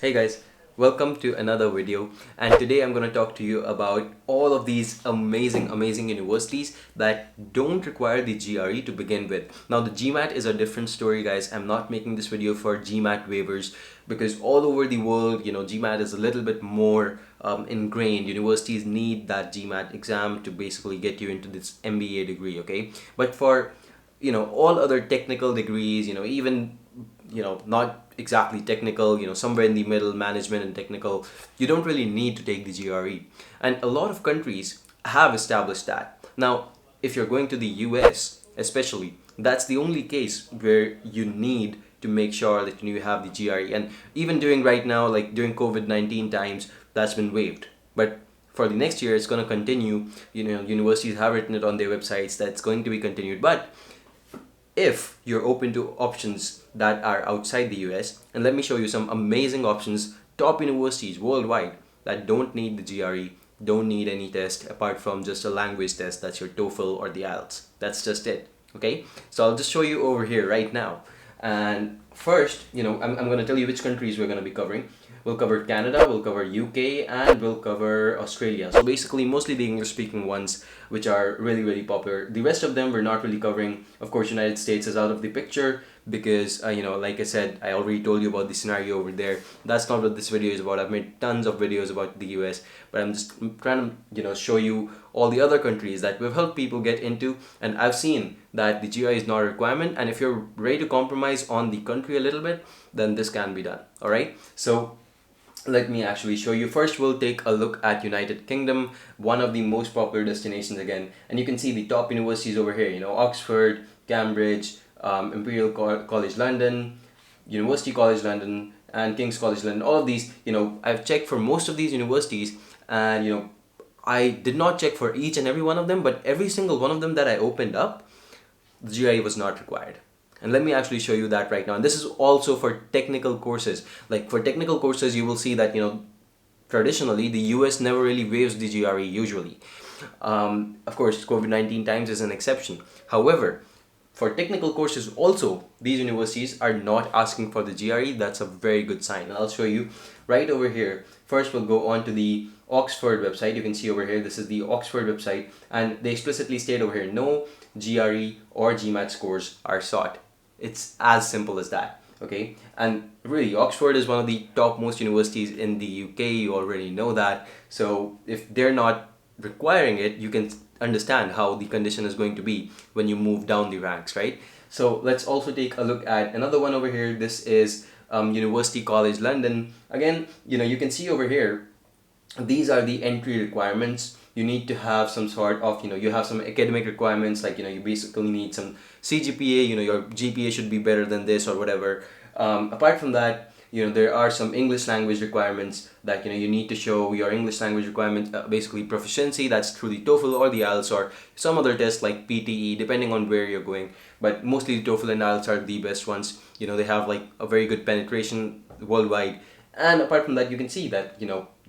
Hey guys, welcome to another video, and today I'm going to talk to you about all of these amazing universities that don't require the GRE to begin with. Now the GMAT is a different story, guys. I'm not making this video for GMAT waivers because all over the world, GMAT is a little bit more ingrained. Universities need that GMAT exam to basically get you into this MBA degree, okay? But for all other technical degrees, even not exactly technical, somewhere in the middle, management and technical, you don't really need to take the GRE. And a lot of countries have established that. Now, if you're going to the US, especially, that's the only case where you need to make sure that you have the GRE. And even during right now, like during COVID-19 times, that's been waived. But for the next year, it's going to continue. Universities have written it on their websites that it's going to be continued. But if you're open to options that are outside the US, and let me show you some amazing options, top universities worldwide that don't need the GRE, don't need any test apart from just a language test, that's your TOEFL or the IELTS. That's just it. Okay, so I'll just show you over here right now. And first, I'm going to tell you which countries we're going to be covering. We'll cover Canada, we'll cover UK, and we'll cover Australia. So basically, mostly the English-speaking ones, which are really popular. The rest of them we're not really covering. Of course, United States is out of the picture because, like I said, I already told you about the scenario over there. That's not what this video is about. I've made tons of videos about the US, but I'm just trying to, show you all the other countries that we've helped people get into. And I've seen that the GI is not a requirement. And if you're ready to compromise on the country a little bit, then this can be done. All right. So let me actually show you. First, we'll take a look at United Kingdom, one of the most popular destinations again. And you can see the top universities over here, Oxford, Cambridge, Imperial College London, University College London, and King's College London. All of these, I've checked for most of these universities, and I did not check for each and every one of them, but every single one of them that I opened up, the GRE was not required. And let me actually show you that right now. And this is also for technical courses. Like for technical courses, you will see that, traditionally the US never really waives the GRE usually. Of course, COVID-19 times is an exception. However, for technical courses also, these universities are not asking for the GRE. That's a very good sign. And I'll show you right over here. First, we'll go on to the Oxford website. You can see over here, this is the Oxford website. And they explicitly state over here, no GRE or GMAT scores are sought. It's as simple as that. Okay, and really Oxford is one of the top most universities in the UK. You already know that. So if they're not requiring it, you can understand how the condition is going to be when you move down the ranks, right? So let's also take a look at another one over here. This is University College London. Again, you can see over here, these are the entry requirements. You need to have some sort of, you have some academic requirements, like, you basically need some Cgpa, your GPA should be better than this or whatever. Apart from that, there are some English language requirements that, you need to show your English language requirement, basically proficiency, that's through the TOEFL or the IELTS or some other test like PTE, depending on where you're going. But mostly the TOEFL and IELTS are the best ones. They have like a very good penetration worldwide. And apart from that, you can see that,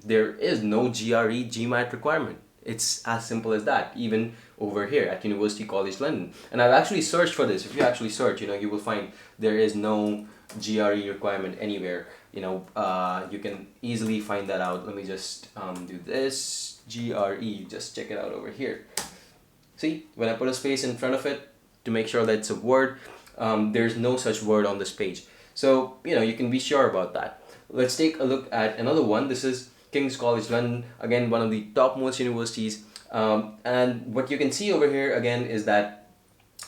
there is no GRE GMAT requirement. It's as simple as that, even over here at University College London. And I've actually searched for this. If you actually search, you will find there is no GRE requirement anywhere. You can easily find that out. Let me just do this. GRE, just check it out over here. See, when I put a space in front of it to make sure that it's a word, there's no such word on this page. So, you can be sure about that. Let's take a look at another one. This is King's College London, again one of the topmost universities, and what you can see over here again is that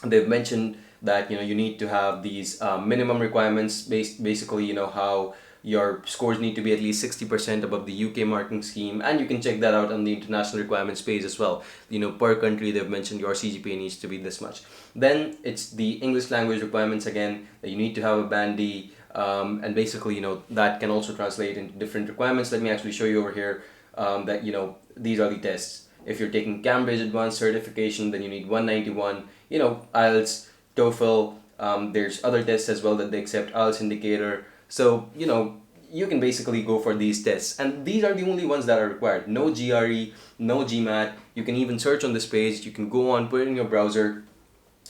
they've mentioned that you need to have these minimum requirements, basically how your scores need to be at least 60% above the UK marking scheme, and you can check that out on the international requirements page as well. Per country they've mentioned your Cgpa needs to be this much. Then it's the English language requirements again, that you need to have a band D. And basically, that can also translate into different requirements. Let me actually show you over here that, these are the tests. If you're taking Cambridge Advanced Certification, then you need 191, IELTS, TOEFL, there's other tests as well that they accept, IELTS indicator. So, you can basically go for these tests. And these are the only ones that are required. No GRE, no GMAT. You can even search on this page. You can go on, put it in your browser.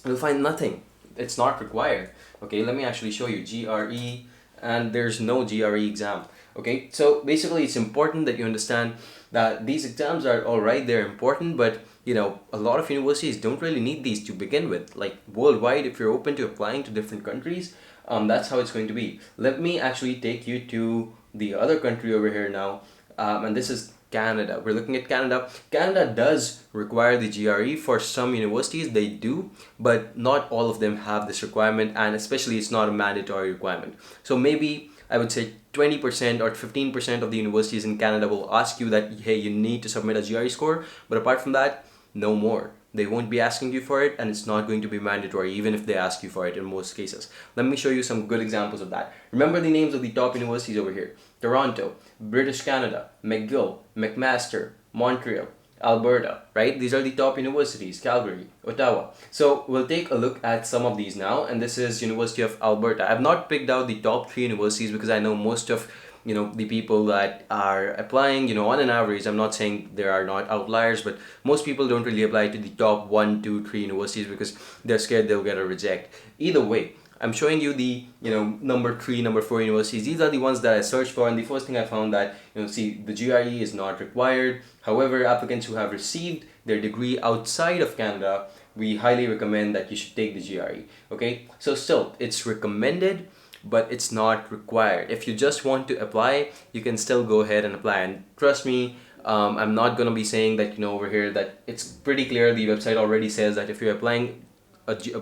You'll find nothing. It's not required. Okay, let me actually show you GRE, and there's no GRE exam. Okay, so basically it's important that you understand that these exams are all right, they're important, but a lot of universities don't really need these to begin with. Like worldwide, if you're open to applying to different countries, that's how it's going to be. Let me actually take you to the other country over here now, and this is Canada. We're looking at Canada. Canada does require the GRE for some universities, they do, but not all of them have this requirement, and especially it's not a mandatory requirement. So maybe I would say 20% or 15% of the universities in Canada will ask you that, hey, you need to submit a GRE score, but apart from that, no more. They won't be asking you for it, and it's not going to be mandatory even if they ask you for it in most cases. Let me show you some good examples of that. Remember the names of the top universities over here: Toronto, British Canada, McGill, Mcmaster, Montreal, Alberta, right? These are the top universities, Calgary, Ottawa. So we'll take a look at some of these now, and this is University of Alberta. I've not picked out the top 3 universities because I know most of the people that are applying, on an average, I'm not saying there are not outliers, but most people don't really apply to the top 1, 2, 3 universities because they're scared they'll get a reject. Either way, I'm showing you the number 3, number 4 universities. These are the ones that I searched for, and the first thing I found that see, the GRE is not required. However, applicants who have received their degree outside of Canada, we highly recommend that you should take the GRE. Okay, so still it's recommended, but it's not required. If you just want to apply, you can still go ahead and apply, and trust me, I'm not going to be saying that over here that it's pretty clear. The website already says that if you're applying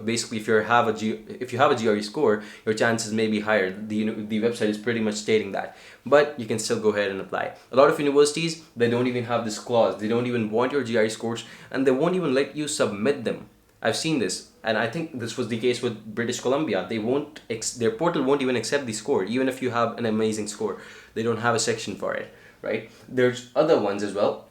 basically if you have a GRE score, your chances may be higher. The website is pretty much stating that, but you can still go ahead and apply. A lot of universities, they don't even have this clause. They don't even want your GRE scores, and they won't even let you submit them. I've seen this, and I think this was the case with British Columbia. They won't their portal won't even accept the score, even if you have an amazing score. They don't have a section for it, right? There's other ones as well.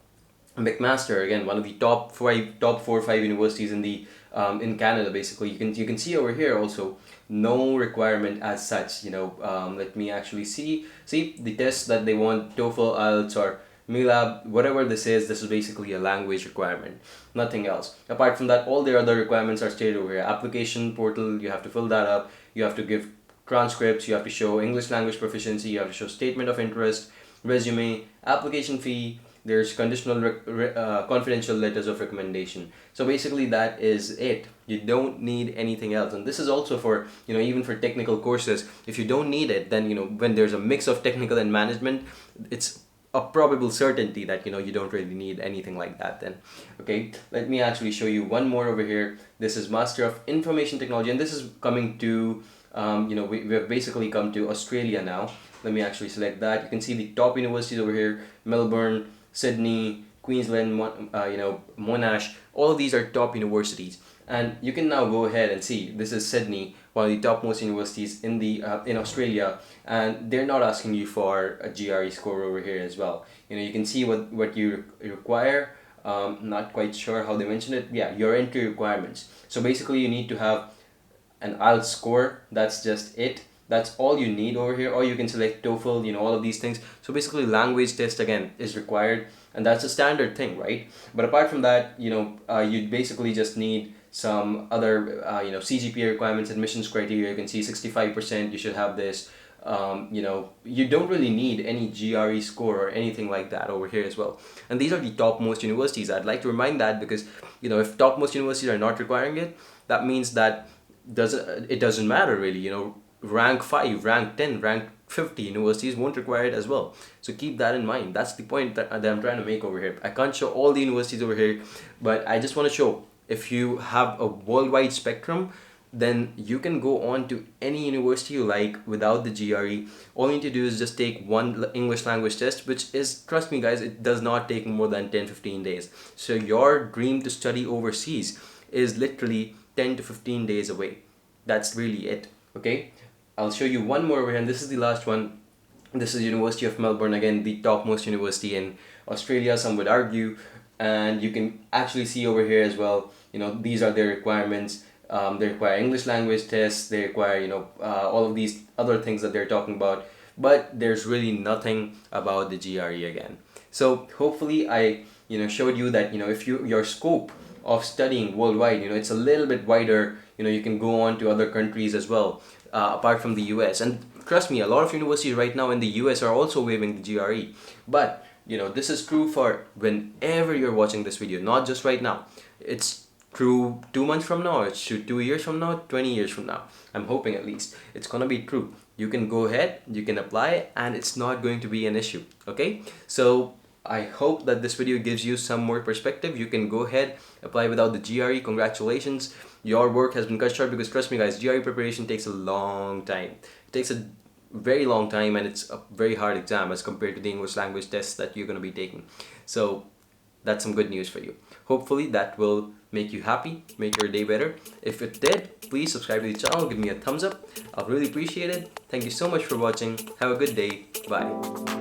Mcmaster, again, one of the top 4 or 5 universities in Canada. Basically, you can see over here also no requirement as such. Let me actually see the tests that they want: TOEFL, IELTS, or MILAB, whatever this is basically a language requirement, nothing else. Apart from that, all their other requirements are stated over here. Application portal, you have to fill that up, you have to give transcripts, you have to show English language proficiency, you have to show statement of interest, resume, application fee, there's conditional confidential letters of recommendation. So basically that is it. You don't need anything else, and this is also for even for technical courses. If you don't need it, then when there's a mix of technical and management, it's a probable certainty that you don't really need anything like that then. Okay, let me actually show you one more over here. This is Master of Information Technology, and this is coming to we have basically come to Australia now. Let me actually select that. You can see the top universities over here: Melbourne, Sydney, Queensland, Monash. All of these are top universities, and you can now go ahead and see this is Sydney, one of the topmost universities in Australia, and they're not asking you for a GRE score over here as well. You can see what you require. Not quite sure how they mentioned it. Yeah, your entry requirements. So basically, you need to have an IELTS score. That's just it. That's all you need over here, or you can select TOEFL, all of these things. So basically language test again is required, and that's a standard thing, right? But apart from that, you basically just need some other Cgpa requirements, admissions criteria. You can see 65%, you should have this. You don't really need any GRE score or anything like that over here as well. And these are the topmost universities. I'd like to remind that because if topmost universities are not requiring it, that means that it doesn't matter really. Rank 5, rank 10, rank 50 universities won't require it as well. So keep that in mind. That's the point that I'm trying to make over here. I can't show all the universities over here, but I just want to show if you have a worldwide spectrum, then you can go on to any university you like without the GRE. All you need to do is just take one English language test, which is, trust me guys, it does not take more than 10-15 days. So your dream to study overseas is literally 10 to 15 days away. That's really it. Okay, I'll show you one more over here, and this is the last one. This is University of Melbourne, again the topmost university in Australia, some would argue, and you can actually see over here as well, these are their requirements. They require English language tests, they require all of these other things that they're talking about, but there's really nothing about the GRE again. So hopefully I showed you that if your scope of studying worldwide, it's a little bit wider. You can go on to other countries as well, apart from the US. And trust me, a lot of universities right now in the US are also waiving the GRE. But this is true for whenever you're watching this video, not just right now. It's true 2 months from now, it's true 2 years from now, 20 years from now. I'm hoping at least it's gonna be true. You can go ahead, you can apply, and it's not going to be an issue. Okay, so I hope that this video gives you some more perspective. You can go ahead, apply without the GRE. Congratulations, your work has been cut short, because trust me guys, GRE preparation takes a long time. It takes a very long time, and it's a very hard exam as compared to the English language tests that you're going to be taking. So that's some good news for you. Hopefully that will make you happy, make your day better. If it did, please subscribe to the channel, give me a thumbs up. I'll really appreciate it. Thank you so much for watching. Have a good day. Bye.